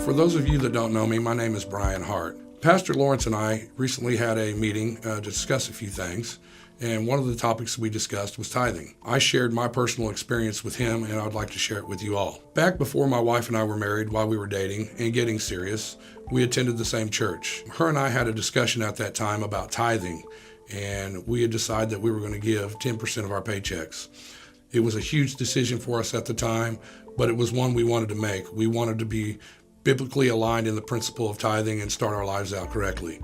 For those of you that don't know me, my name is Brian Hart. Pastor Lawrence and I recently had a meeting to discuss a few things, and one of the topics we discussed was tithing. I shared my personal experience with him, and I'd like to share it with you all. Back before my wife and I were married, while we were dating and getting serious, we attended the same church. Her and I had a discussion at that time about tithing, and we had decided that we were going to give 10% of our paychecks. It was a huge decision for us at the time, but it was one we wanted to make. We wanted to be biblically aligned in the principle of tithing and start our lives out correctly.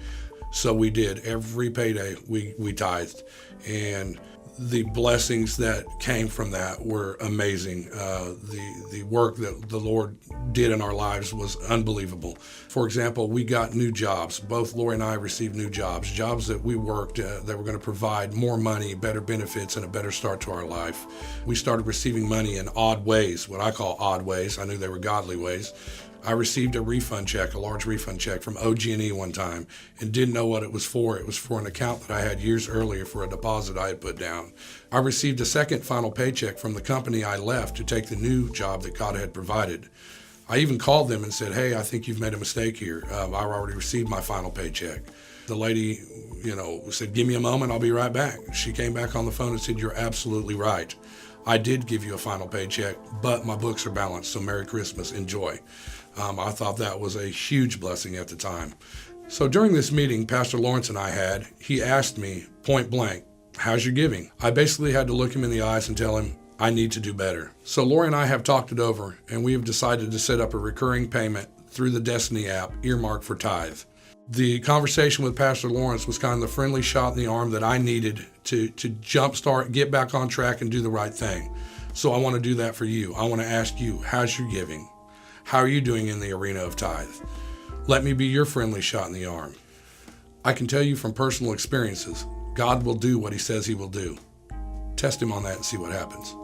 So we did. Every payday we tithed, and the blessings that came from that were amazing. The work that the Lord did in our lives was unbelievable. For example, we got new jobs. Both Lori and I received new jobs that we worked that were going to provide more money, better benefits, and a better start to our life. We started receiving money in odd ways, what I call odd ways. I knew they were godly ways. I received a refund check, a large refund check from OG&E one time, and didn't know what it was for. It was for an account that I had years earlier for a deposit I had put down. I received a second final paycheck from the company I left to take the new job that God had provided. I even called them and said, "Hey, I think you've made a mistake here. I already received my final paycheck." The lady, said, "Give me a moment, I'll be right back." She came back on the phone and said, "You're absolutely right. I did give you a final paycheck, but my books are balanced, so Merry Christmas, enjoy." I thought that was a huge blessing at the time. So during this meeting Pastor Lawrence and I had, he asked me point blank, "How's your giving?" I basically had to look him in the eyes and tell him, I need to do better. So Lori and I have talked it over, and we have decided to set up a recurring payment through the Destiny app earmarked for tithe. The conversation with Pastor Lawrence was kind of the friendly shot in the arm that I needed to jumpstart, get back on track, and do the right thing. So I want to do that for you. I want to ask you, how's your giving? How are you doing in the arena of tithe? Let me be your friendly shot in the arm. I can tell you from personal experiences, God will do what he says he will do. Test him on that and see what happens.